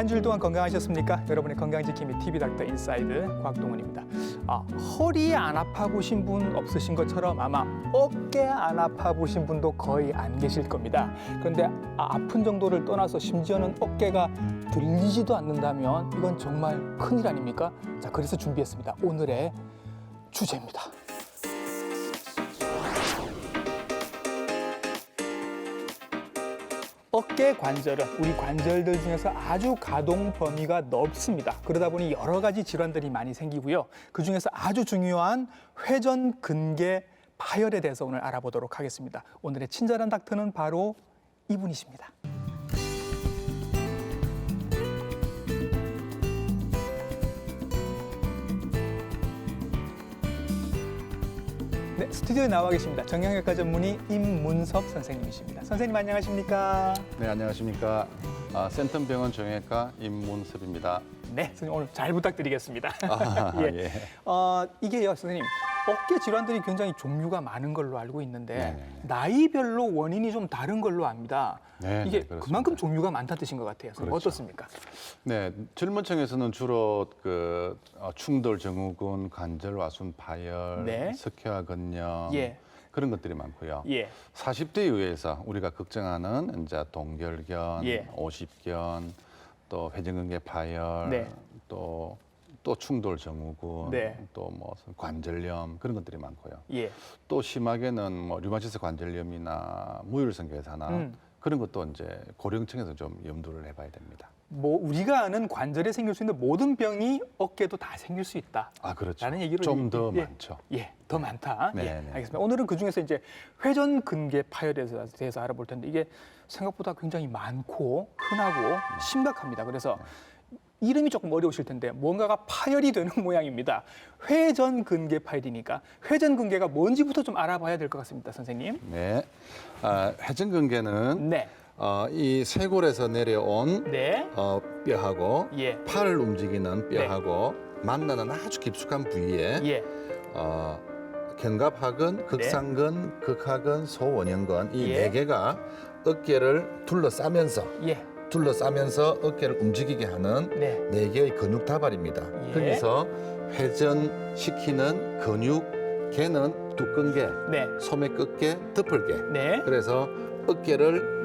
한 주일 동안 건강하셨습니까? 여러분의 건강지킴이 TV 닥터 인사이드 곽동원입니다. 허리 안 아파 보신 분 없으신 것처럼 아마 어깨 안 아파 보신 분도 거의 안 계실 겁니다. 그런데 아픈 정도를 떠나서 심지어는 어깨가 들리지도 않는다면 이건 정말 큰일 아닙니까? 자, 그래서 준비했습니다. 오늘의 주제입니다. 어깨 관절은 우리 관절들 중에서 아주 가동 범위가 넓습니다. 그러다 보니 여러 가지 질환들이 많이 생기고요. 그중에서 아주 중요한 회전근개 파열에 대해서 오늘 알아보도록 하겠습니다. 오늘의 친절한 닥터는 바로 이분이십니다. 네, 스튜디오에 나와 계십니다. 정형외과 전문의 임문섭 선생님이십니다. 선생님 안녕하십니까? 네, 안녕하십니까. 센텀병원 정형외과 임문섭입니다. 네, 선생님 오늘 잘 부탁드리겠습니다. 예. 이게요, 선생님. 어깨 질환들이 굉장히 종류가 많은 걸로 알고 있는데 네네네. 나이별로 원인이 좀 다른 걸로 압니다. 네네, 이게 그렇습니다. 그만큼 종류가 많다는 뜻인 것 같아요. 선생님. 그렇죠. 어떻습니까? 네, 젊은 층에서는 주로 충돌 증후군, 관절 와순 파열, 네. 석회화 건염 예. 그런 것들이 많고요. 예. 40대 이후에서 우리가 걱정하는 이제 동결견, 예. 오십견, 또 회전근개 파열, 네. 또 충돌 증후군, 네. 또 뭐 관절염 그런 것들이 많고요. 예. 또 심하게는 뭐 류마티스 관절염이나 무혈성 괴사나 그런 것도 이제 고령층에서 좀 염두를 해봐야 됩니다. 뭐 우리가 아는 관절에 생길 수 있는 모든 병이 어깨도 다 생길 수 있다. 그렇죠. 라는 얘기를 좀 더 많죠. 예, 더 많다. 네, 예, 네. 알겠습니다. 오늘은 그 중에서 이제 회전근개 파열에 대해서 알아볼 텐데 이게 생각보다 굉장히 많고 흔하고 심각합니다. 그래서 이름이 조금 어려우실 텐데 뭔가가 파열이 되는 모양입니다. 회전근개 파열이니까 회전근개가 뭔지부터 좀 알아봐야 될 것 같습니다, 선생님. 네. 회전근개는 네, 이 쇄골에서 내려온 네, 뼈하고 예, 팔을 움직이는 뼈하고 만나는 아주 깊숙한 부위에 예, 견갑하근, 극상근, 극하근, 소원형근 이 예. 네 개가 어깨를 둘러싸면서 어깨를 움직이게 하는 네, 네 개의 근육 다발입니다. 예. 거기서 회전시키는 근육계는 두껍게, 네, 소매 끝게, 덮을게. 네, 그래서 어깨를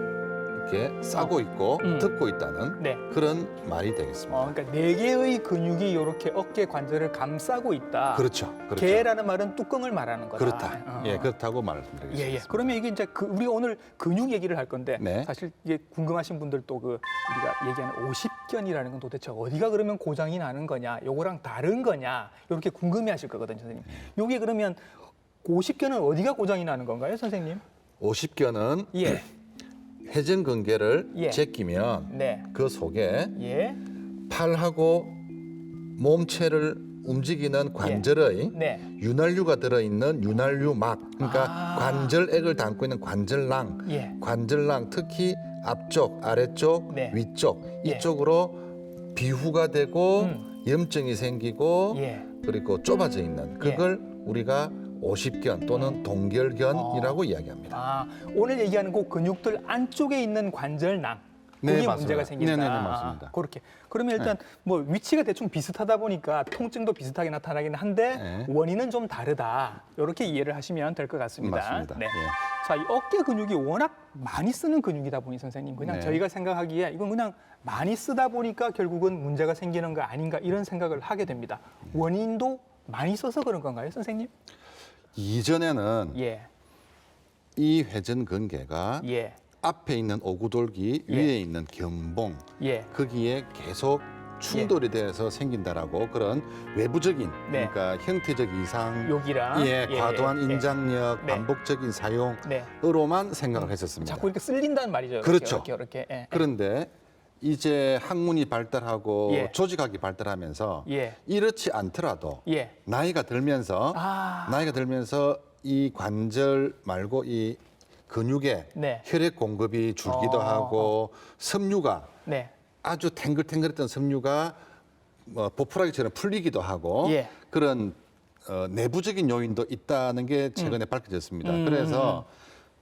이렇게 싸고 있고 덮고 있다는 네. 그런 말이 되겠습니다. 그러니까 네 개의 근육이 이렇게 어깨 관절을 감싸고 있다. 그렇죠. 개라는 말은 뚜껑을 말하는 거다. 그렇다. 예, 그렇다고 말씀드리겠습니다. 예, 예. 그러면 이게 이제 우리가 오늘 근육 얘기를 할 건데 네. 사실 이게 궁금하신 분들도 우리가 얘기하는 오십견이라는 건 도대체 어디가 그러면 고장이 나는 거냐, 요거랑 다른 거냐 이렇게 궁금해하실 거거든요, 선생님. 요게 그러면 오십견은 어디가 고장이 나는 건가요, 선생님? 오십견은 예, 회전근개를 예. 제끼면 네, 그 속에 예, 팔하고 몸체를 움직이는 관절의 네, 윤활유가 들어있는 윤활유막, 그러니까 관절액을 담고 있는 관절낭, 예, 관절낭 특히 앞쪽, 아래쪽, 네. 위쪽 예. 이쪽으로 비후가 되고 염증이 생기고 예. 그리고 좁아져 있는 그걸 우리가 오십견 또는 동결견이라고 이야기합니다. 오늘 얘기하는 그 근육들 안쪽에 있는 관절낭. 네, 그게 맞습니다. 문제가 생긴다. 네, 맞습니다. 그렇게. 그러면 일단 뭐 위치가 대충 비슷하다 보니까 통증도 비슷하게 나타나긴 한데 네. 원인은 좀 다르다. 이렇게 이해를 하시면 될 것 같습니다. 맞습니다. 네. 예. 자, 이 어깨 근육이 워낙 많이 쓰는 근육이다 보니 선생님 그냥 네. 저희가 생각하기에 이건 그냥 많이 쓰다 보니까 결국은 문제가 생기는 거 아닌가 이런 생각을 하게 됩니다. 원인도 많이 써서 그런 건가요, 선생님? 이전에는 예. 이 회전근개가 예. 앞에 있는 오구돌기 예. 위에 있는 견봉 예. 거기에 계속 충돌이 돼서 생긴다라고 그런 외부적인 네. 그러니까 형태적 이상, 여기랑 과도한 예. 인장력, 네. 반복적인 네. 사용으로만 생각을 했었습니다. 자꾸 이렇게 쓸린다는 말이죠. 이렇게, 그렇죠. 이렇게. 예. 그런데 이제 학문이 발달하고 예. 조직학이 발달하면서 예. 이렇지 않더라도 예. 나이가 들면서 이 관절 말고 이 근육에 네. 혈액 공급이 줄기도 하고 섬유가 네. 아주 탱글탱글했던 섬유가 보풀하기처럼 풀리기도 하고 예. 그런 내부적인 요인도 있다는 게 최근에 밝혀졌습니다. 그래서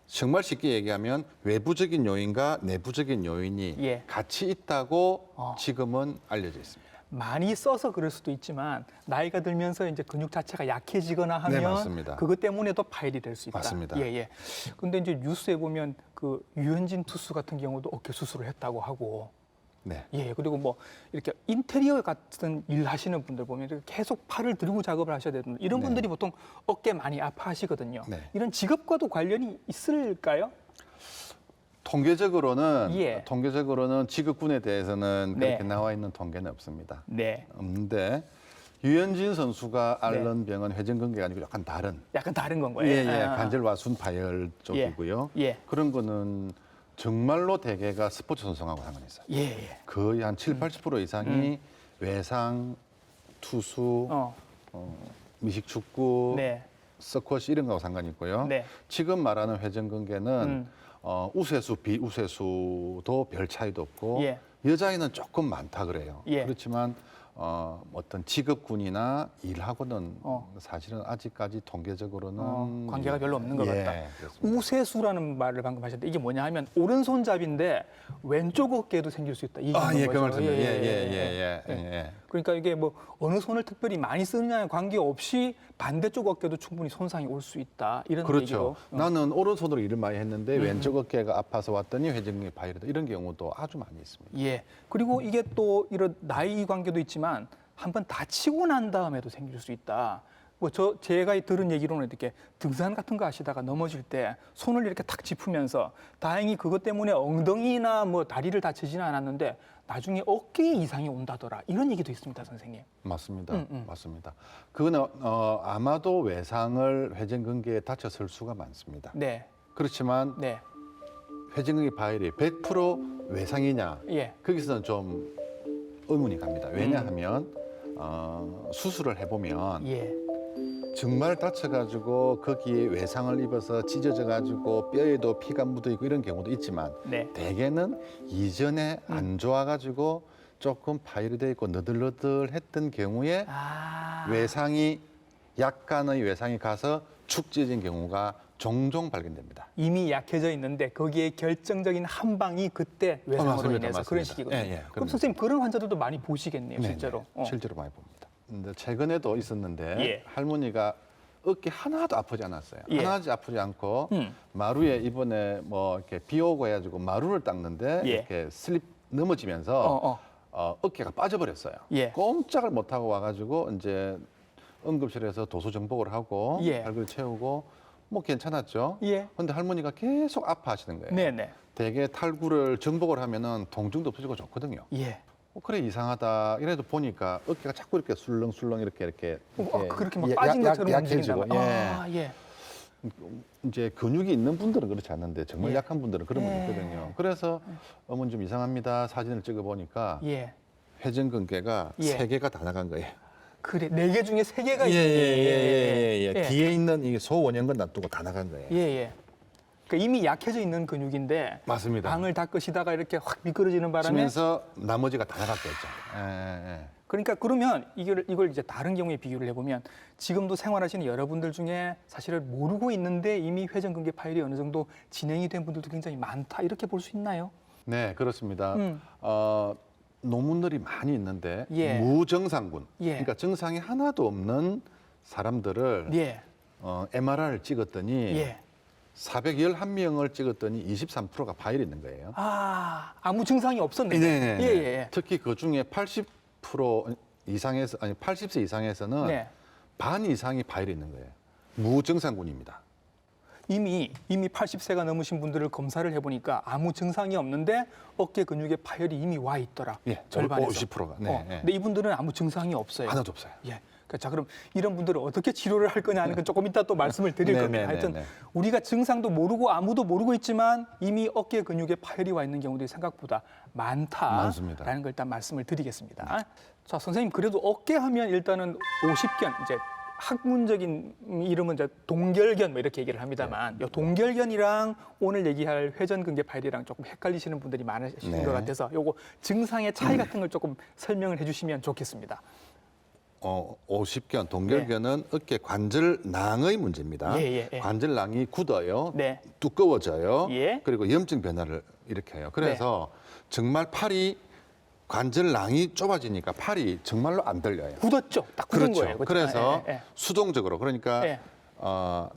정말 쉽게 얘기하면 외부적인 요인과 내부적인 요인이 예. 같이 있다고 지금은 알려져 있습니다. 많이 써서 그럴 수도 있지만 나이가 들면서 이제 근육 자체가 약해지거나 하면 네, 맞습니다. 그것 때문에도 파열이 될 수 있다. 맞습니다. 예, 예. 근데 이제 뉴스에 보면 그 유현진 투수 같은 경우도 어깨 수술을 했다고 하고 네. 예, 그리고 뭐 이렇게 인테리어 같은 일 하시는 분들 보면 이렇게 계속 팔을 들고 작업을 하셔야 되는 이런 네. 분들이 보통 어깨 많이 아파하시거든요. 네. 이런 직업과도 관련이 있을까요? 통계적으로는 직업군에 대해서는 네. 그렇게 나와 있는 통계는 없습니다. 네. 없는데 유현진 선수가 앓는 병은 회전근개가 아니고 약간 다른 건 거예요. 예, 관절와순 파열 쪽이고요. 예. 그런 거는 정말로 대개가 스포츠 선수하고 상관이 있어요. 예, 예. 거의 한 70~80% 이상이 외상, 투수, 미식축구, 네. 서커시 이런 거하고 상관이 있고요. 네. 지금 말하는 회전근개는 우세수, 비우세수도 별 차이도 없고 예. 여자애는 조금 많다 그래요. 예. 그렇지만 어떤 직업군이나 일하고는 사실은 아직까지 통계적으로는 관계가 별로 없는 것 같다. 그렇습니다. 우세수라는 말을 방금 하셨는데 이게 뭐냐 하면 오른손잡이인데 왼쪽 어깨에도 생길 수 있다. 이게 예, 그 거죠. 말씀입니다. 예. 그러니까 이게 뭐 어느 손을 특별히 많이 쓰느냐에 관계없이 반대쪽 어깨도 충분히 손상이 올 수 있다. 이런 그렇죠. 얘기로. 나는 오른손으로 일을 많이 했는데 왼쪽 어깨가 아파서 왔더니 회전근개 파열이다. 이런 경우도 아주 많이 있습니다. 예. 그리고 이게 또 이런 나이 관계도 있지만 한번 다치고 난 다음에도 생길 수 있다. 뭐 제가 들은 얘기로는 이렇게 등산 같은 거 하시다가 넘어질 때 손을 이렇게 탁 짚으면서 다행히 그것 때문에 엉덩이나 뭐 다리를 다치지는 않았는데 나중에 어깨에 이상이 온다더라. 이런 얘기도 있습니다, 선생님. 맞습니다. 맞습니다. 그거는 아마도 외상을 회전근개에 다쳤을 수가 많습니다. 네. 그렇지만 네. 회전근개 파열이 100% 외상이냐? 예. 거기서는 좀 의문이 갑니다. 왜냐하면 수술을 해보면 예. 정말 다쳐가지고 거기에 외상을 입어서 찢어져가지고 뼈에도 피가 묻어있고 이런 경우도 있지만 네. 대개는 이전에 안 좋아가지고 조금 파열이 돼 있고 너덜너덜했던 경우에 외상이 약간의 외상이 가서 축 찢어진 경우가 종종 발견됩니다. 이미 약해져 있는데 거기에 결정적인 한 방이 그때 외상으로 맞습니다. 인해서 맞습니다. 그런 식이거든요. 예, 예, 그럼 선생님 그런 환자들도 많이 보시겠네요, 실제로. 실제로 많이 봅니다. 근데 최근에도 있었는데 예. 할머니가 어깨 하나도 아프지 않았어요. 예. 하나도 아프지 않고 마루에 이번에 뭐 이렇게 비 오고 해가지고 마루를 닦는데 예. 이렇게 슬립 넘어지면서 어깨가 빠져버렸어요. 예. 꼼짝을 못 하고 와가지고 이제 응급실에서 도수 정복을 하고 예. 발굴 채우고 뭐 괜찮았죠. 예. 근데 할머니가 계속 아파하시는 거예요. 네네. 대개 탈구를 정복을 하면은 통증도 없어지고 좋거든요. 예. 그래 이상하다. 이래도 보니까 어깨가 자꾸 이렇게 술렁술렁 이렇게 그렇게 막 빠진 것처럼 약해지고. 움직인다. 예. 이제 근육이 있는 분들은 그렇지 않는데 정말 예. 약한 분들은 그런 분이 예. 있거든요. 그래서 어머니 좀 이상합니다. 사진을 찍어 보니까 예. 회전근개가 예. 3개가 다 나간 거예요. 그래, 4개 중에 3개가 예. 뒤에 있는 이 소원형근 놔두고 다 나간 거예요. 예. 그러니까 이미 약해져 있는 근육인데 맞습니다. 방을 닦으시다가 이렇게 확 미끄러지는 바람에 치면서 나머지가 다 나갔겠죠. 예. 그러니까 그러면 이걸 이제 다른 경우에 비교를 해보면 지금도 생활하시는 여러분들 중에 사실을 모르고 있는데 이미 회전근개 파열이 어느 정도 진행이 된 분들도 굉장히 많다 이렇게 볼 수 있나요? 네, 그렇습니다. 논문들이 많이 있는데 예. 무정상군, 예. 그러니까 정상이 하나도 없는 사람들을 예. MRI를 찍었더니 예. 411명을 찍었더니 23%가 파열이 있는 거예요. 아무 증상이 없었네요. 네. 예. 특히 그 중에 80% 이상에서 80세 이상에서는 네. 반 이상이 파열이 있는 거예요. 무정상군입니다. 이미 80세가 넘으신 분들을 검사를 해보니까 아무 증상이 없는데 어깨 근육에 파열이 이미 와 있더라. 예, 절반에서. 50%가. 네. 근데 이분들은 아무 증상이 없어요. 하나도 없어요. 예. 자, 그럼 이런 분들을 어떻게 치료를 할 거냐 하는 건 조금 이따 또 말씀을 드릴 겁니다. 하여튼 우리가 증상도 모르고 아무도 모르고 있지만 이미 어깨 근육에 파열이 와 있는 경우들이 생각보다 많다라는 걸 일단 말씀을 드리겠습니다. 자, 선생님 그래도 어깨 하면 일단은 50견 이제 학문적인 이름은 이제 동결견 뭐 이렇게 얘기를 합니다만 이 동결견이랑 오늘 얘기할 회전근개 파열이랑 조금 헷갈리시는 분들이 많으신 것 같아서 요거 증상의 차이 같은 걸 조금 설명을 해주시면 좋겠습니다. 오십견, 동결견은 어깨 관절낭의 문제입니다. 예. 관절낭이 굳어요, 네. 두꺼워져요, 예. 그리고 염증 변화를 일으켜요. 그래서 정말 팔이 관절낭이 좁아지니까 팔이 정말로 안 들려요. 굳었죠. 딱 굳은 그렇죠. 거예요. 그렇죠? 그래서 예. 수동적으로 그러니까 예.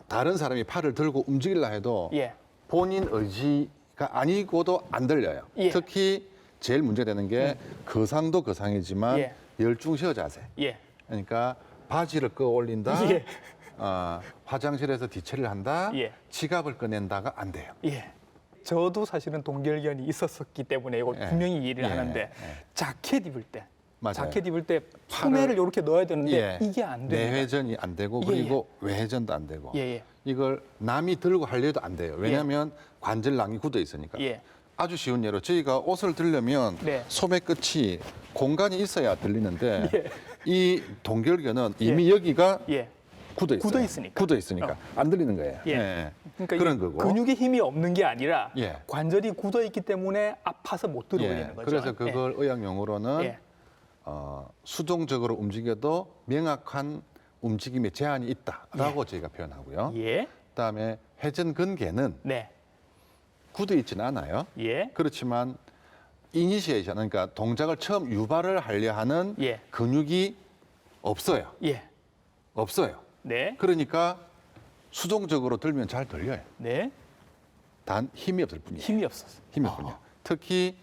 다른 사람이 팔을 들고 움직이려 해도 예. 본인 의지가 아니고도 안 들려요. 예. 특히 제일 문제되는 게 거상도 거상이지만 예. 열중시어 자세. 예. 그러니까 바지를 끌어올린다. 예. 화장실에서 뒤처리를 한다. 예. 지갑을 꺼낸다가 안 돼요. 예. 저도 사실은 동결견이 있었었기 때문에 이거 예. 분명히 이해를 예. 하는데 예. 자켓 입을 때 맞아요. 자켓 입을 때 소매를 이렇게 넣어야 되는데 예. 이게 안 돼요. 내회전이 안 되고 예, 그리고 외회전도 안 되고 예. 이걸 남이 들고 하려도 안 돼요. 왜냐하면 관절낭이 굳어 있으니까. 예. 아주 쉬운 예로 저희가 옷을 들려면 네. 소매 끝이 공간이 있어야 들리는데 예. 이 동결견은 이미 여기가 예. 굳어 있어요. 굳어 있으니까. 안 들리는 거예요. 예. 예. 그러니까 그런 이 거고. 근육에 힘이 없는 게 아니라 예. 관절이 굳어 있기 때문에 아파서 못 들어올리는 예. 거죠. 그래서 그걸 의학 용어로는 예. 수동적으로 움직여도 명확한 움직임에 제한이 있다라고 저희가 표현하고요. 예. 그다음에 회전근개는 네. 굳어 있지는 않아요. 예. 그렇지만 이니시에이션, 그러니까 동작을 처음 유발을 하려 하는 예. 근육이 없어요. 예. 없어요. 네. 그러니까 수동적으로 들면 잘 들려요. 네. 단 힘이 없을 뿐이에요. 힘이 없었어. 힘이 없군요. 특히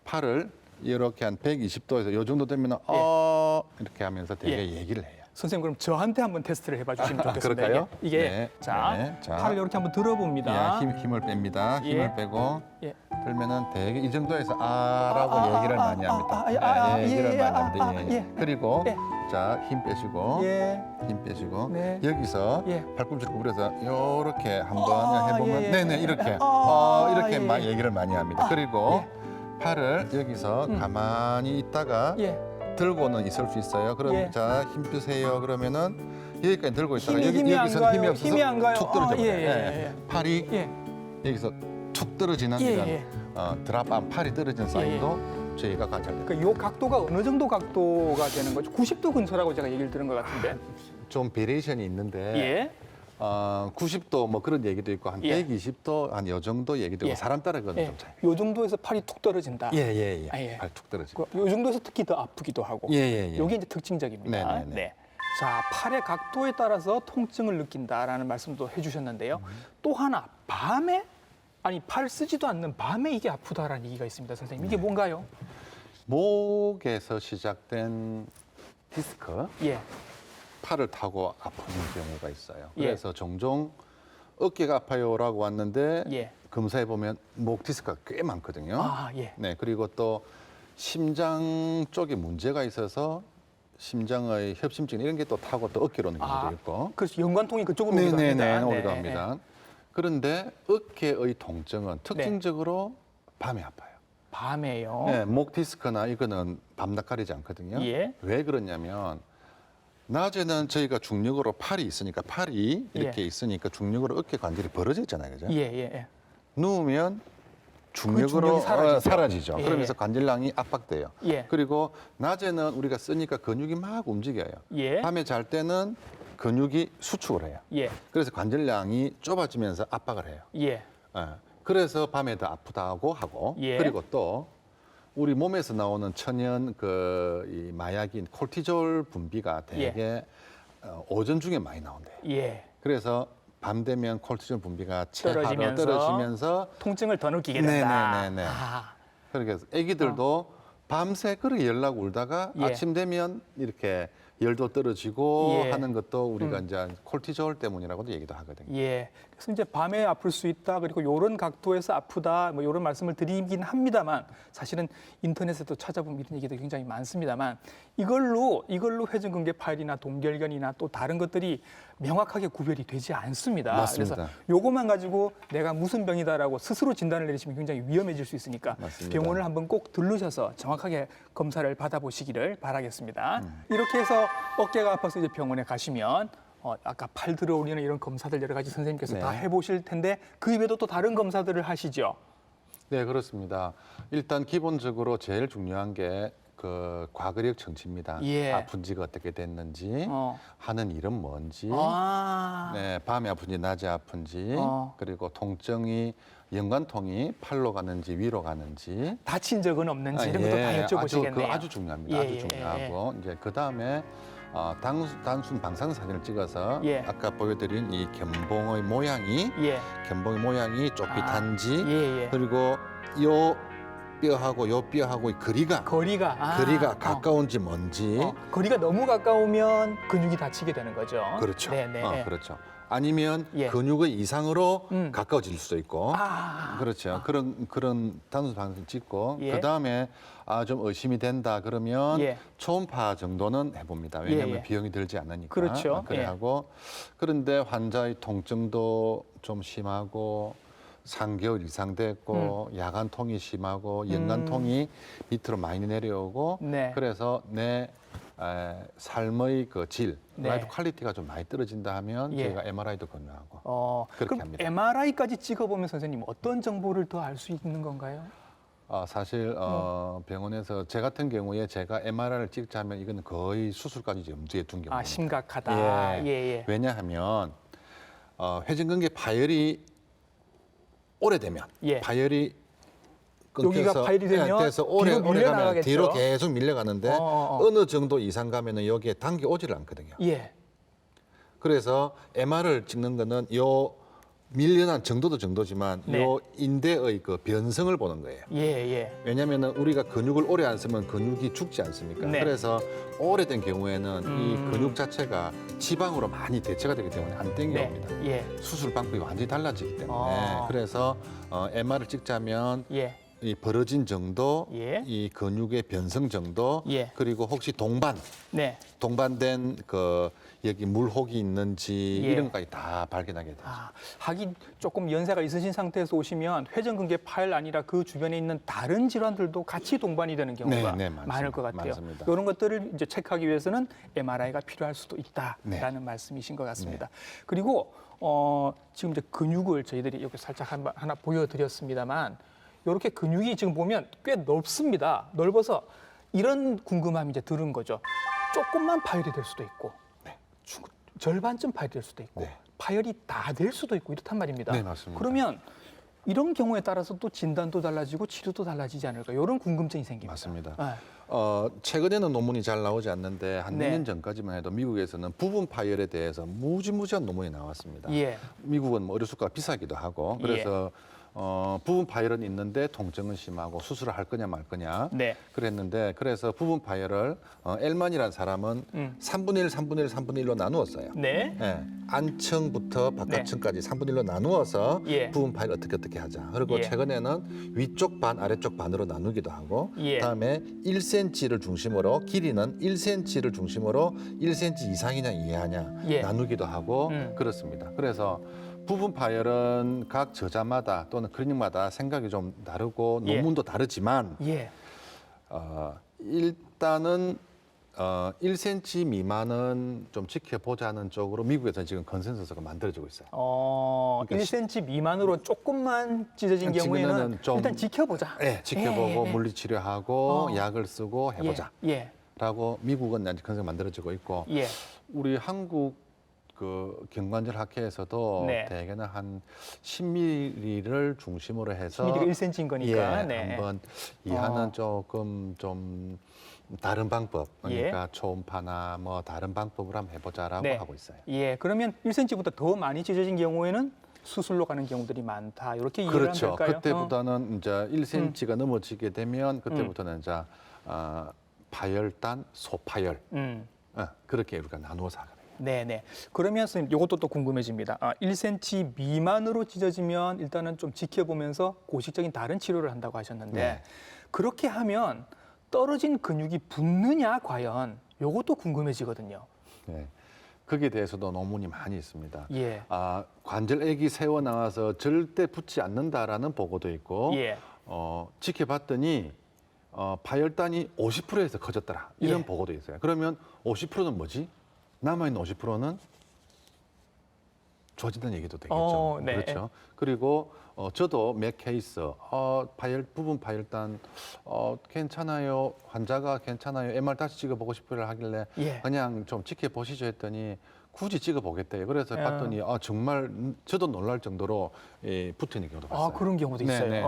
팔을 이렇게 한 120도에서 요 정도 되면 이렇게 하면서 되게 예. 얘기를 해요. 선생님 그럼 저한테 한번 테스트를 해봐 주시면 좋겠습니다. 그럴까요? 이게 네. 자, 네. 자. 팔을 이렇게 한번 들어봅니다. 예, 힘을 뺍니다. 예. 힘을 빼고 예. 들면은 되게 이 정도에서 라고 얘기를 많이 합니다. 얘기를 많이 합니다. 예. 그리고 예. 자, 힘 빼시고 예. 힘 빼시고 네. 여기서 예. 팔꿈치를 구부려서 이렇게 한번 해보면 예. 네네 이렇게 이렇게 예. 막 얘기를 많이 합니다. 그리고 팔을 여기서 가만히 있다가 예. 들고는 있을 수 있어요. 그럼 예. 자, 힘 주세요. 그러면은 여기까지 들고 있다가 힘이 안 여기서 가요. 힘이 없어서 힘이 안 가요. 툭 떨어져 버려요. 예. 팔이 예. 여기서 툭 떨어지는 예, 이런 예. 드랍한 팔이 떨어진 사인도 저희가 관찰됩니다. 그러니까 요 각도가 어느 정도 각도가 되는 거죠? 90도 근처라고 제가 얘기를 들은 것 같은데. 좀 베리에이션이 있는데 예. 90도 뭐 그런 얘기도 있고 한 예. 120도 한 요 정도 얘기도 있고 예. 사람 따라 그건 예. 좀 차이. 요 정도에서 팔이 툭 떨어진다. 예예예. 아, 예. 팔 툭 떨어지고. 요 정도에서 특히 더 아프기도 하고. 예예예. 요게 이제 특징적입니다. 네네네. 네. 자, 팔의 각도에 따라서 통증을 느낀다라는 말씀도 해주셨는데요. 또 하나 밤에 아니 팔 쓰지도 않는 밤에 이게 아프다라는 얘기가 있습니다, 선생님. 이게 뭔가요? 목에서 시작된 디스크, 예, 팔을 타고 아프는 경우가 있어요. 예. 그래서 종종 어깨가 아파요라고 왔는데 예. 검사해 보면 목 디스크가 꽤 많거든요. 아, 예. 네, 그리고 또 심장 쪽에 문제가 있어서 심장의 협심증 이런 게 또 타고 또 어깨로 오는 경우도 있고. 그래서 연관통이 그쪽으로 오기도 합니다. 네네네, 오기도 합니다. 그런데 어깨의 통증은 특징적으로 밤에 아파요. 밤에요. 네, 목 디스크나 이거는 밤낮 가리지 않거든요. 예. 왜 그러냐면 낮에는 저희가 중력으로 팔이 있으니까 팔이 이렇게 예. 있으니까 중력으로 어깨 관절이 벌어져 있잖아요, 그죠? 예, 예. 누우면 중력으로 중력이 사라지죠. 사라지죠. 예, 그러면서 관절낭이 압박돼요. 예. 그리고 낮에는 우리가 쓰니까 근육이 막 움직여요. 예. 밤에 잘 때는 근육이 수축을 해요. 예. 그래서 관절량이 좁아지면서 압박을 해요. 예. 예. 그래서 밤에 더 아프다고 하고 예. 그리고 또 우리 몸에서 나오는 천연 이 마약인 콜티졸 분비가 되게 오전 중에 많이 나온대요. 예. 그래서 밤 되면 콜티졸 분비가 체하로 떨어지면서 떨어지면서 통증을 더 느끼게 된다. 네네네네. 아, 그렇게 해서 아기들도 밤새 그렇게 열나고 울다가 예. 아침 되면 이렇게 열도 떨어지고 예. 하는 것도 우리가 이제 콜티졸 때문이라고도 얘기도 하거든요. 예. 그래서 이제 밤에 아플 수 있다. 그리고 요런 각도에서 아프다. 뭐 요런 말씀을 드리긴 합니다만 사실은 인터넷에도 찾아보면 이런 얘기도 굉장히 많습니다만 이걸로 회전근개 파열이나 동결견이나 또 다른 것들이 명확하게 구별이 되지 않습니다. 맞습니다. 그래서 요것만 가지고 내가 무슨 병이다라고 스스로 진단을 내리시면 굉장히 위험해질 수 있으니까 맞습니다. 병원을 한번 꼭 들르셔서 정확하게 검사를 받아보시기를 바라겠습니다. 이렇게 해서 어깨가 아파서 이제 병원에 가시면 아까 팔 들어올리는 이런 검사들 여러 가지 선생님께서 네. 다 해보실 텐데 그 외에도 또 다른 검사들을 하시죠. 네, 그렇습니다. 일단 기본적으로 제일 중요한 게 그 과거력 청취입니다. 예. 아픈지가 어떻게 됐는지, 어. 하는 일은 뭔지, 아. 네, 밤에 아픈지 낮에 아픈지, 어. 그리고 통증이 연관통이 팔로 가는지 위로 가는지, 다친 적은 없는지 이런 것도 다 여쭤보시겠네요. 아주 중요합니다. 예, 아주 예, 중요하고 이제 그 다음에 단순 방사능 사진을 찍어서 예. 아까 보여드린 이 견봉의 모양이 예. 좁깃한지 예, 예. 그리고 요 뼈하고 요 뼈하고 이 거리가 거리가 가까운지 뭔지 거리가 너무 가까우면 근육이 다치게 되는 거죠. 그렇죠. 네, 네. 그렇죠. 아니면 예. 근육의 이상으로 음. 가까워질 수도 있고 그렇죠. 그런 단순 방사능 찍고 예. 그 다음에 좀 의심이 된다 그러면 예. 초음파 정도는 해봅니다. 왜냐하면 예. 비용이 들지 않으니까. 그렇죠. 그래 예. 하고 그런데 환자의 통증도 좀 심하고 3개월 이상 됐고 야간통이 심하고 연간통이 밑으로 많이 내려오고 네. 그래서 내 삶의 그 질, 네. 라이프 퀄리티가 좀 많이 떨어진다 하면 예. 저희가 MRI도 권유하고 그렇게 그럼 합니다. MRI까지 찍어보면 선생님 어떤 정보를 더 알 수 있는 건가요? 사실 병원에서 제 같은 경우에 제가 MRI를 찍자면 이건 거의 수술까지 염두에 둔 경우입니다. 심각하다. 예. 예. 왜냐하면 회전근개 파열이 오래되면 예. 파열이 여기가 끊겨서 파열이 되면 돼서 뒤로 오래 가면 밀려나가겠죠. 뒤로 계속 밀려가는데 어. 어느 정도 이상 가면은 여기에 당겨 오지를 않거든요. 예. 그래서 MR을 찍는 거는 요 밀려난 정도도 정도지만 네. 요 인대의 그 변성을 보는 거예요. 예. 왜냐하면 우리가 근육을 오래 안 쓰면 근육이 죽지 않습니까? 네. 그래서 오래된 경우에는 이 근육 자체가 지방으로 많이 대체가 되기 때문에 안 땡겨옵니다. 예. 수술 방법이 완전히 달라지기 때문에 아. 그래서 MR을 찍자면 예. 이 벌어진 정도, 예. 이 근육의 변성 정도, 예. 그리고 혹시 네. 동반된 그 여기 물혹이 있는지 예. 이런 것까지 다 발견하게 되죠. 하긴 조금 연세가 있으신 상태에서 오시면 회전근개 파열 아니라 그 주변에 있는 다른 질환들도 같이 동반이 되는 경우가 네, 맞습니다. 많을 것 같아요. 맞습니다. 이런 것들을 이제 체크하기 위해서는 MRI가 필요할 수도 있다라는 네. 말씀이신 것 같습니다. 그리고 지금 이제 근육을 저희들이 여기 살짝 하나 보여드렸습니다만 이렇게 근육이 지금 보면 꽤 넓습니다. 넓어서 이런 궁금함이 이제 들은 거죠. 조금만 파열이 될 수도 있고 절반쯤 파열될 수도 있고 네. 파열이 다 될 수도 있고 이렇단 말입니다. 네, 맞습니다. 그러면 이런 경우에 따라서 또 진단도 달라지고 치료도 달라지지 않을까 이런 궁금증이 생깁니다. 맞습니다. 네. 최근에는 논문이 잘 나오지 않는데 한 네. 2년 전까지만 해도 미국에서는 부분 파열에 대해서 무지무지한 논문이 나왔습니다. 예. 미국은 뭐 의료수가가 비싸기도 하고 그래서 부분 파열은 있는데 통증은 심하고 수술을 할 거냐 말 거냐 네. 그랬는데 그래서 부분 파열을 엘만이라는 사람은 3분의 1, 3분의 1, 3분의 1로 나누었어요. 네. 예, 안층부터 바깥층까지 3분의 1로 나누어서 예. 부분 파일 어떻게 하자. 그리고 예. 최근에는 위쪽 반, 아래쪽 반으로 나누기도 하고 예. 그다음에 1cm를 중심으로 길이는 1cm를 중심으로 1cm 이상이냐 이하냐 예. 나누기도 하고 그렇습니다. 그래서 부분 파열은 각 저자마다 또는 클리닉마다 생각이 좀 다르고 예. 논문도 다르지만 예. 일단은 1cm 미만은 좀 지켜보자는 쪽으로 미국에서 지금 컨센서스가 만들어지고 있어요. 1cm 미만으로 조금만 찢어진 경우에는 지금은 좀- 일단 지켜보자. 네, 지켜보고 예. 물리치료하고 약을 쓰고 해보자. 예. 라고 미국은 이제 컨센서스가 만들어지고 있고 예. 우리 한국 그 경관절 학회에서도 네. 대개는 한 10mm를 중심으로 해서 10mm가 1cm인 거니까. 예, 네. 한번 이하는 조금 좀 다른 방법 그러니까 초음파나 뭐 다른 방법을 한번 해보자라고 네. 하고 있어요. 예. 그러면 1cm보다 더 많이 찢어진 경우에는 수술로 가는 경우들이 많다. 이렇게 이해를 하면 그렇죠. 될까요? 그때보다는 이제 1cm가 넘어지게 되면 그때부터는 이제 파열단, 소파열 그렇게 우리가 나누어서 하거든요. 네네. 그러면 선생님 이것도 또 궁금해집니다. 1cm 미만으로 찢어지면 일단은 좀 지켜보면서 고식적인 다른 치료를 한다고 하셨는데 네. 그렇게 하면 떨어진 근육이 붙느냐 과연 이것도 궁금해지거든요. 네. 거기에 대해서도 논문이 많이 있습니다. 예. 관절액이 새어 나와서 절대 붙지 않는다라는 보고도 있고 예. 지켜봤더니 파열단이 50%에서 커졌더라 이런 예. 보고도 있어요. 그러면 50%는 뭐지? 남아있는 50%는 좋아진다는 얘기도 되겠죠. 네. 그렇죠. 그리고 저도 몇 케이스 부분 파열단 괜찮아요. 환자가 괜찮아요. MR 다시 찍어보고 싶어요 하길래 예. 그냥 좀 지켜보시죠 했더니 굳이 찍어보겠대요. 그래서 봤더니 정말 저도 놀랄 정도로 붙어 있는 경우도 봤어요. 그런 경우도 있어요. 네,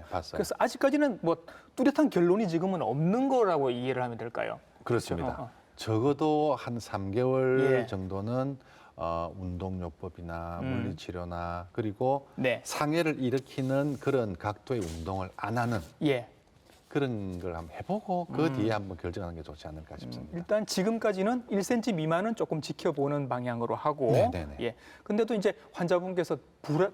봤어요. 그래서 아직까지는 뭐 뚜렷한 결론이 지금은 없는 거라고 이해를 하면 될까요? 그렇습니다. 적어도 한 3개월 예. 정도는 운동요법이나 음. 물리치료나 그리고 네. 상해를 일으키는 그런 각도의 운동을 안 하는 예. 그런 걸 한번 해보고 그 뒤에 한번 결정하는 게 좋지 않을까 싶습니다. 일단 지금까지는 1cm 미만은 조금 지켜보는 방향으로 하고, 네네네. 예. 근데도 이제 환자분께서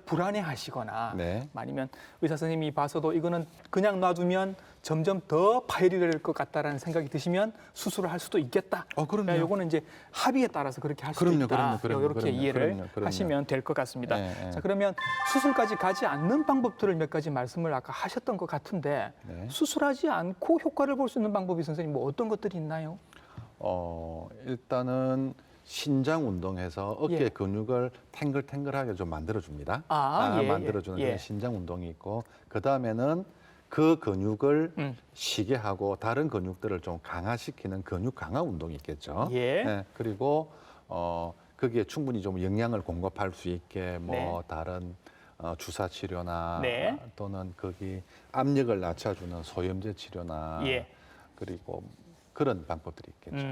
불안해하시거나, 네. 아니면 의사 선생님이 봐서도 이거는 그냥 놔두면 점점 더 파열이 될 것 같다라는 생각이 드시면 수술을 할 수도 있겠다. 그럼요. 요거는 이제 합의에 따라서 그렇게 할 수도 그럼요, 있다. 그럼요. 이렇게 이해를 그럼요. 하시면 될 것 같습니다. 네, 네. 자, 그러면 수술까지 가지 않는 방법들을 몇 가지 말씀을 아까 하셨던 것 같은데, 네. 수술하지 않고 효과를 볼 수 있는 방법이 선생님 뭐 어떤 것들이 있나요? 일단은 신장 운동해서 어깨 예. 근육을 탱글탱글하게 좀 만들어줍니다. 예, 만들어주는 예. 그런 신장 운동이 있고 그 다음에는 그 근육을 쉬게 하고 다른 근육들을 좀 강화시키는 근육 강화 운동이 있겠죠. 예. 그리고 거기에 충분히 좀 영양을 공급할 수 있게 뭐 네. 다른 주사 치료나 네. 또는 거기 압력을 낮춰주는 소염제 치료나 예. 그리고 그런 방법들이 있겠죠.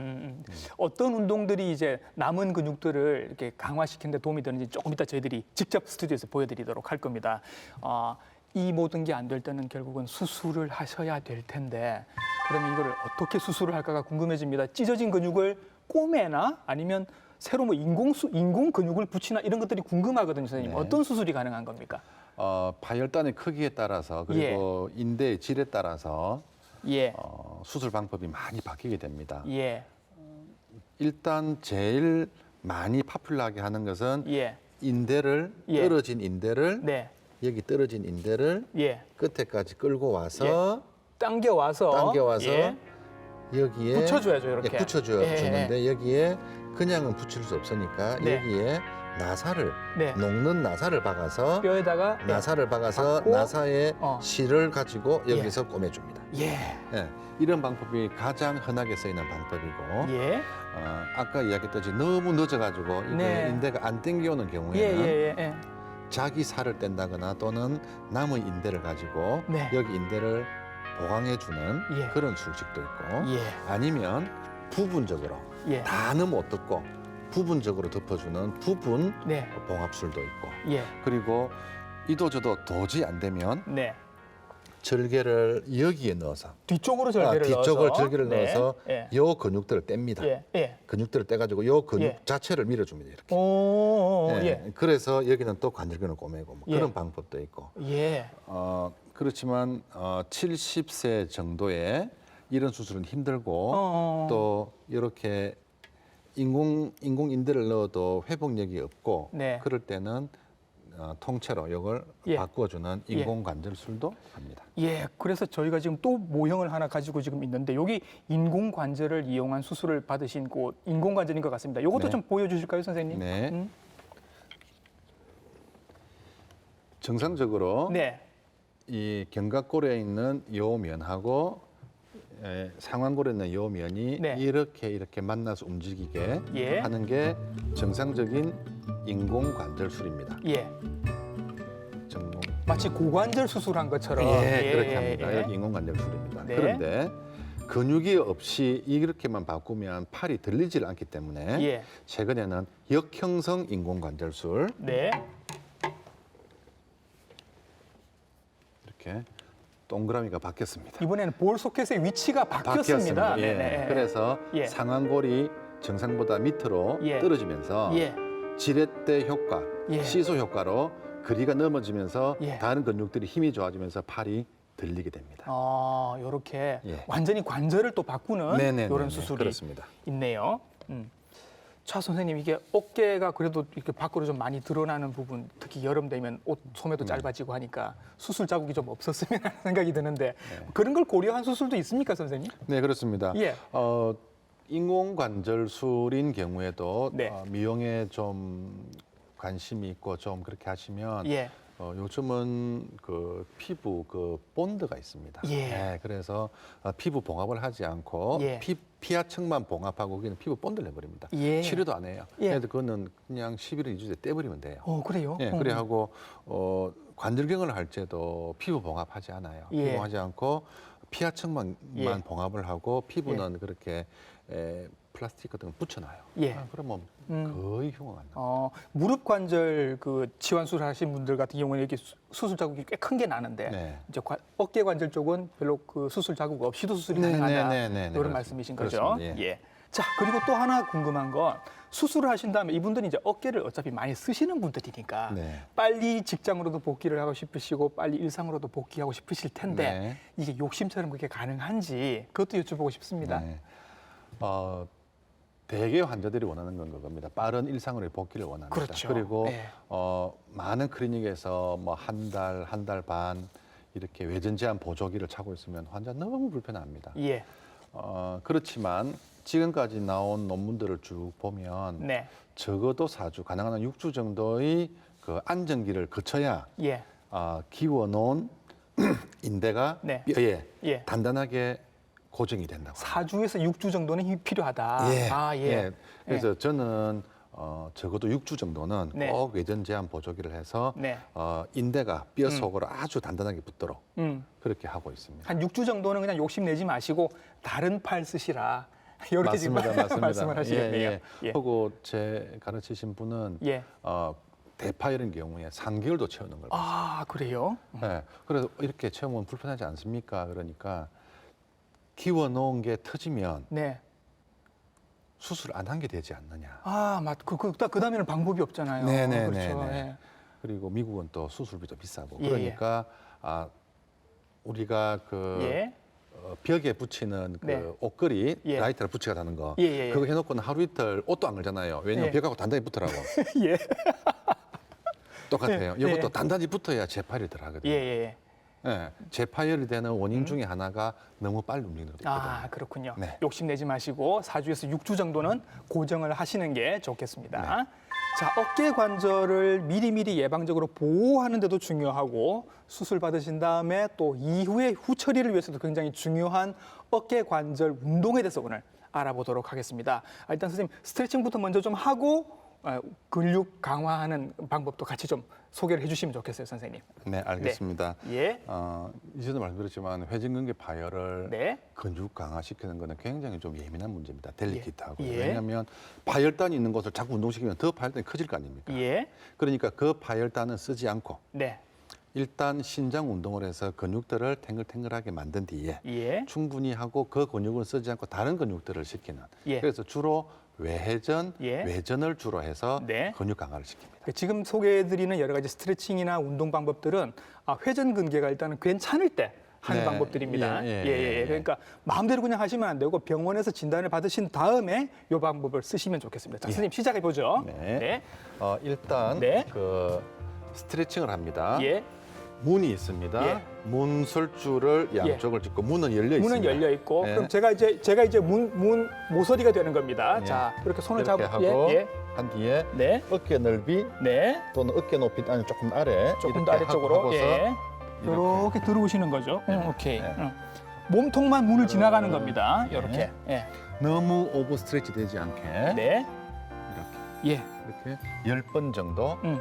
어떤 운동들이 이제 남은 근육들을 이렇게 강화시키는 데 도움이 되는지 조금 이따 저희들이 직접 스튜디오에서 보여드리도록 할 겁니다. 이 모든 게 안 될 때는 결국은 수술을 하셔야 될 텐데 그러면 이거를 어떻게 수술을 할까가 궁금해집니다. 찢어진 근육을 꼬매나 아니면 새로 뭐 인공 근육을 붙이나 이런 것들이 궁금하거든요, 선생님. 네. 어떤 수술이 가능한 겁니까? 파열단의 크기에 따라서 그리고 인대의 질에 따라서 예. 수술 방법이 많이 바뀌게 됩니다. 예. 일단 제일 많이 파퓰러하게 하는 것은 예. 인대를 예. 떨어진 인대를 네. 여기 떨어진 인대를 예. 끝에까지 끌고 와서 당겨와서 예. 여기에 붙여줘야죠, 이렇게. 붙여주는데 여기에 그냥은 붙일 수 없으니까 네. 여기에 나사를 네. 녹는 나사를 박아서 뼈에다가 나사를 박아서 박고, 나사의 실을 가지고 예. 여기서 꼬매줍니다. 예. 예, 이런 방법이 가장 흔하게 쓰이는 방법이고 예. 아까 이야기했듯이 너무 늦어가지고 이게 네. 인대가 안 땡겨오는 예. 경우에는 예. 자기 살을 뗀다거나 또는 남의 인대를 가지고 네. 여기 인대를 보강해주는 예. 그런 수식도 있고 예. 아니면 부분적으로 예. 다는 못 듣고 부분적으로 덮어주는 부분 네. 봉합술도 있고 예. 그리고 이도저도 도저히 안 되면 네. 절개를 여기에 넣어서 뒤쪽으로 절개를 뒤쪽을 넣어서 절개를 네. 넣어서 예. 요 근육들을 뗍니다. 예. 예. 근육들을 떼가지고 요 근육 예. 자체를 밀어줍니다. 이렇게. 예. 그래서 여기는 또 관절근을 꼬매고 뭐 예. 그런 방법도 있고. 예. 그렇지만 70세 정도에 이런 수술은 힘들고 또 이렇게 인공 인대를 넣어도 회복력이 없고 네. 그럴 때는 통째로 이걸 예. 바꿔주는 인공 관절술도 합니다. 예. 그래서 저희가 지금 또 모형을 하나 가지고 지금 있는데 여기 인공 관절을 이용한 수술을 받으신 그 인공 관절인 것 같습니다. 이것도 네. 좀 보여주실까요, 선생님? 네. 정상적으로 네. 이 견갑골에 있는 요 면하고 상완골에 있는 요 면이 네. 이렇게 만나서 움직이게 예. 하는 게 정상적인 인공 관절술입니다. 예. 정공. 마치 고관절 수술한 것처럼. 그렇게 합니다. 예. 이렇게 인공 관절술입니다. 네. 그런데 근육이 없이 이렇게만 바꾸면 팔이 들리질 않기 때문에 예. 최근에는 역형성 인공 관절술 네. 이렇게 동그라미가 바뀌었습니다. 이번에는 볼 소켓의 위치가 바뀌었습니다. 예. 네네. 그래서 예. 상완골이 정상보다 밑으로 예. 떨어지면서 예. 지렛대 효과, 예. 시소 효과로 거리가 넘어지면서 예. 다른 근육들이 힘이 좋아지면서 팔이 들리게 됩니다. 이렇게 예. 완전히 관절을 또 바꾸는 네네네네. 이런 수술이 그렇습니다. 있네요. 차 선생님, 이게 어깨가 그래도 이렇게 밖으로 좀 많이 드러나는 부분, 특히 여름 되면 옷 소매도 짧아지고 하니까 수술 자국이 좀 없었으면 하는 생각이 드는데 그런 걸 고려한 수술도 있습니까, 선생님? 네, 그렇습니다. 예. 인공 관절술인 경우에도 네. 미용에 좀 관심이 있고 좀 그렇게 하시면 예. 요즘은 그 피부 그 본드가 있습니다. 예. 그래서 피부 봉합을 하지 않고 예. 피하층만 봉합하고 거기는 피부 본드를 내버립니다. 예. 치료도 안 해요. 예. 그래서 그거는 그냥 11월 2주에 떼버리면 돼요. 그래요? 예, 그래 하고 관절경을 할 때도 피부 봉합하지 않아요. 예. 피부 봉합하지 않고 피하층만 예. 봉합을 하고 피부는 그렇게 플라스틱 같은 거 붙여놔요. 예. 그러면 거의 흉어가 안 나요. 무릎 관절 그 치환 수술하신 분들 같은 경우는 이렇게 수술 자국이 꽤 큰 게 나는데 네. 이제 어깨 관절 쪽은 별로 그 수술 자국 없이도 수술이 가능하다 이런 그렇습니다. 말씀이신 거죠. 그렇습니다. 예. 자 그리고 또 하나 궁금한 건 수술을 하신 다음에 이분들이 이제 어깨를 어차피 많이 쓰시는 분들이니까 네. 빨리 직장으로도 복귀를 하고 싶으시고 빨리 일상으로도 복귀하고 싶으실 텐데 네. 이게 욕심처럼 그렇게 가능한지 그것도 여쭤보고 싶습니다. 네. 대개 환자들이 원하는 건 그겁니다. 빠른 일상으로의 복귀를 원합니다. 그렇죠. 그리고 네. 많은 클리닉에서 뭐 한 달, 한 달 반 이렇게 외전 제한 보조기를 차고 있으면 환자 너무 불편합니다. 예. 그렇지만 지금까지 나온 논문들을 쭉 보면 네. 적어도 4주, 가능한 한 6주 정도의 그 안정기를 거쳐야 예. 기워놓은 인대가 네. 뼈에 예. 단단하게 고정이 된다고. 4주에서 6주 정도는 힘이 필요하다. 예. 그래서 저는 적어도 6주 정도는 네. 꼭 외전 제한 보조기를 해서 네. 인대가 뼈 속으로 아주 단단하게 붙도록 그렇게 하고 있습니다. 한 6주 정도는 그냥 욕심 내지 마시고 다른 팔 쓰시라. 이렇게 지금 맞습니다. 말씀을 하시겠네요. 예. 하고 제 가르치신 분은 예. 대파 이런 경우에 3개월도 채우는 걸 봤어요. 아, 그래요? 네. 그래서 이렇게 채우면 불편하지 않습니까? 그러니까 기워놓은 게 터지면 네. 수술 안 한 게 되지 않느냐. 아, 그 다음에는 방법이 없잖아요. 네네네. 그렇죠. 예. 그리고 미국은 또 수술비도 비싸고 예, 그러니까 우리가 그 예. 벽에 붙이는 그 네. 옷걸이 예. 라이터를 붙이가 다는 거 예. 그거 해놓고는 하루 이틀 옷도 안 걸잖아요. 왜냐면 예. 벽하고 단단히 붙으라고. 예. 똑같아요. 예. 이것도 예. 단단히 붙어야 재파열이 들어가거든요. 예. 재파열이 되는 원인 중에 하나가 너무 빨리 움직이는 거거든요. 아, 그렇군요. 네. 욕심 내지 마시고 4주에서 6주 정도는 고정을 하시는 게 좋겠습니다. 네. 자, 어깨 관절을 미리미리 예방적으로 보호하는 데도 중요하고 수술 받으신 다음에 또 이후의 후처리를 위해서도 굉장히 중요한 어깨 관절 운동에 대해서 오늘 알아보도록 하겠습니다. 일단 선생님 스트레칭부터 먼저 좀 하고 근육 강화하는 방법도 같이 좀 소개를 해주시면 좋겠어요, 선생님. 네, 알겠습니다. 예. 이전에 말씀드렸지만 회전근개 파열을 네. 근육 강화시키는 것은 굉장히 좀 예민한 문제입니다. 델리키트하고. 예. 왜냐하면 파열단이 있는 곳을 자꾸 운동시키면 더 파열단이 커질 거 아닙니까? 예. 그러니까 그 파열단은 쓰지 않고 네. 일단 신장 운동을 해서 근육들을 탱글탱글하게 만든 뒤에 예. 충분히 하고 그 근육을 쓰지 않고 다른 근육들을 시키는. 예. 그래서 주로 외회전, 예. 외전을 주로 해서 네. 근육 강화를 시킵니다. 지금 소개해드리는 여러 가지 스트레칭이나 운동 방법들은 회전 근개가 일단은 괜찮을 때 하는 네. 방법들입니다. 예. 그러니까 마음대로 그냥 하시면 안 되고 병원에서 진단을 받으신 다음에 이 방법을 쓰시면 좋겠습니다. 자, 선생님 시작해 보죠. 네. 일단 네. 그 스트레칭을 합니다. 예. 문이 있습니다. 예. 문설주를 양쪽을 짚고 문은 열려 있습니다. 문은 열려 있고 네. 그럼 제가 이제 문 모서리가 되는 겁니다. 예. 자, 이렇게 손을 이렇게 잡고 하고 예. 한 뒤에 네. 어깨 넓이 네. 또는 어깨 높이 아니 조금 아래 조금 이렇게 더 아래쪽으로 하고서 예. 이렇게 들어오시는 거죠. 오케이. 네. 몸통만 문을 지나가는 겁니다. 네. 이렇게. 예. 너무 오버 스트레치 되지 않게 네. 이렇게 예. 이렇게 10번 정도 음.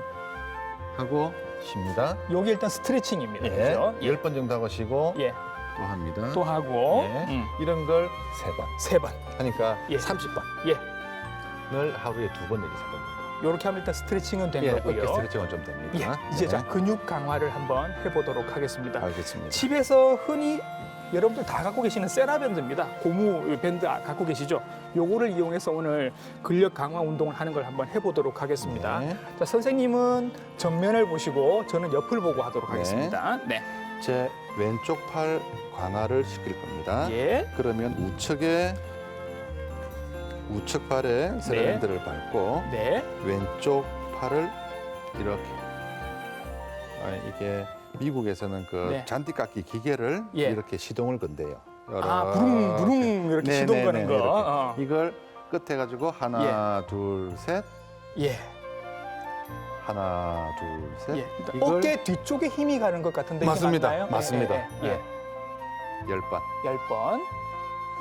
하고 쉽니다. 여기 일단 스트레칭입니다. 예. 그렇죠? 10번 정도 하고 쉬고 예. 또 합니다. 또 하고 예. 이런 걸 3번 3번. 하니까 예. 30번을 예. 하루에 2번 내기 3번. 이렇게 하면 일단 스트레칭은 된 예, 거고요. 어깨 스트레칭은 좀 됩니다. 예. 이제 네. 자 근육 강화를 한번 해보도록 하겠습니다. 알겠습니다. 집에서 흔히 여러분들 다 갖고 계시는 세라밴드입니다. 고무 밴드 갖고 계시죠? 요거를 이용해서 오늘 근력 강화 운동을 하는 걸 한번 해보도록 하겠습니다. 네. 자, 선생님은 정면을 보시고 저는 옆을 보고 하도록 네. 하겠습니다. 네. 제 왼쪽 팔 강화를 시킬 겁니다. 예. 그러면 우측 발에 세라밴드를 밟고 네. 왼쪽 팔을 이렇게 이게 미국에서는 그 네. 잔디깎기 기계를 예. 이렇게 시동을 건대요. 부릉부릉 이렇게 시동 거는 거. 이렇게. 이걸 끝에 가지고 하나, 둘, 셋 예. 하나, 둘, 셋. 예. 어깨 뒤쪽에 힘이 가는 것 같은데 이게 맞습니다. 맞나요? 맞습니다. 예. 예. 10번 10번.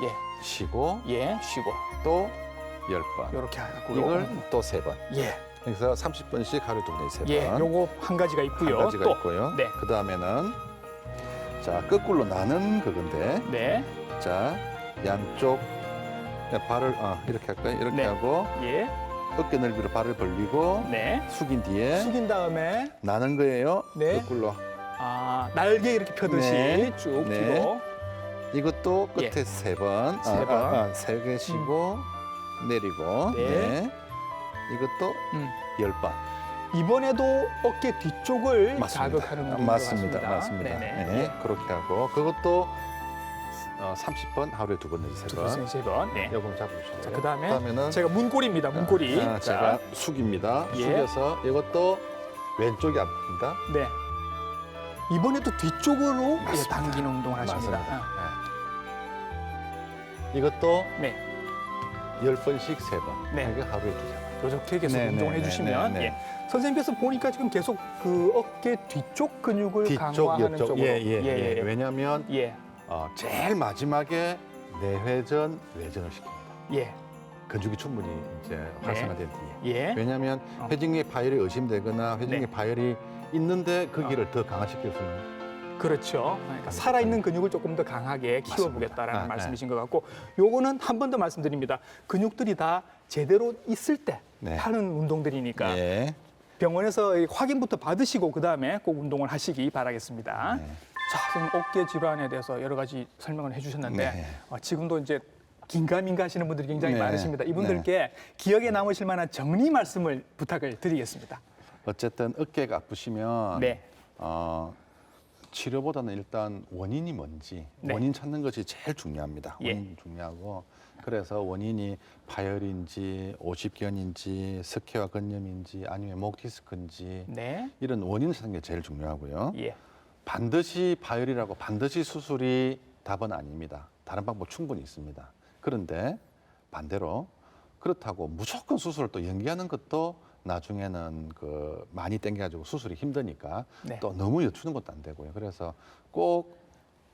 예. 쉬고 예. 쉬고 또 10번. 이렇게 하고요. 이걸 또 3번. 예. 그래서 30번씩 하루에 2번에 3번. 예. 요거 한 가지가 있고요. 한 가지가 또 있고요. 네. 그다음에는 자, 거꾸로 나는 그건데. 네. 자, 양쪽 발을 이렇게 할까요? 이렇게 네. 하고 예. 어깨 넓이로 발을 벌리고 네. 숙인 뒤에 숙인 다음에 나는 거예요. 네. 거꾸로. 날개 이렇게 펴듯이 네. 쭉 네. 펴고 이것도 끝에 예. 3번. 세 번. 3개 쉬고 내리고. 네. 네. 이것도 음. 10번. 이번에도 어깨 뒤쪽을 자극하는 운동 맞습니다. 맞습니다. 네네. 네. 그렇게 하고 그것도 30번 하루에 2번 내지 3번. 세 번. 네. 요거 잡으시고요. 자, 그다음에 그다음에는 제가 문고리입니다. 문고리. 제가 자, 숙입니다. 예. 숙여서 이것도 왼쪽이 아픕니다. 네. 이번에도 뒤쪽으로 맞습니다. 당기는 운동을 하십니다. 맞습니다. 네. 이것도 네. 10번씩 3번. 네. 이게 하루에 2번. 이렇게 계속 네, 운동을 네, 해주시면 네, 네. 예. 선생님께서 보니까 지금 계속 그 어깨 뒤쪽 근육을 뒤쪽, 강화하는 옆쪽. 쪽으로 예. 왜냐하면 예. 제일 마지막에 내회전, 외전을 시킵니다. 예. 근육이 충분히 이제 활성화된 뒤에. 예. 왜냐하면 어. 회중의 파열이 의심되거나 회중의 네. 파열이 있는데 거기를 더 강화시킬 수는 그렇죠. 그러니까 살아있는 근육을 조금 더 강하게 키워보겠다라는 맞습니다. 말씀이신 것 같고, 요거는 한 번 더 말씀드립니다. 근육들이 다 제대로 있을 때 네. 하는 운동들이니까 예. 병원에서 이 확인부터 받으시고 그다음에 꼭 운동을 하시기 바라겠습니다. 네. 자, 선생님 어깨 질환에 대해서 여러 가지 설명을 해주셨는데 네. 지금도 이제 긴가민가 하시는 분들이 굉장히 네. 많으십니다. 이분들께 기억에 남으실 만한 정리 말씀을 부탁을 드리겠습니다. 어쨌든 어깨가 아프시면 네. 치료보다는 일단 원인이 뭔지 네. 원인 찾는 것이 제일 중요합니다. 예. 원인 중요하고 그래서 원인이 파열인지 오십견인지 스케와 근염인지 아니면 목 디스크인지 네. 이런 원인을 찾는 게 제일 중요하고요. 예. 반드시 파열이라고 반드시 수술이 답은 아닙니다. 다른 방법 충분히 있습니다. 그런데 반대로 그렇다고 무조건 수술을 또 연기하는 것도 나중에는 많이 땡겨가지고 수술이 힘드니까 네. 또 너무 여추는 것도 안 되고요. 그래서 꼭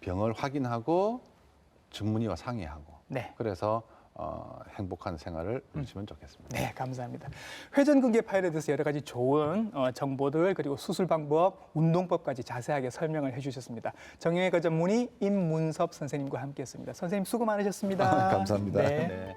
병을 확인하고 전문의와 상의하고 네. 그래서 행복한 생활을 누리시면 좋겠습니다. 네, 감사합니다. 회전근개 파열에 대해서 여러 가지 좋은 정보들 그리고 수술 방법, 운동법까지 자세하게 설명을 해주셨습니다. 정형외과 전문의 임문섭 선생님과 함께했습니다. 선생님 수고 많으셨습니다. 감사합니다. 네. 네.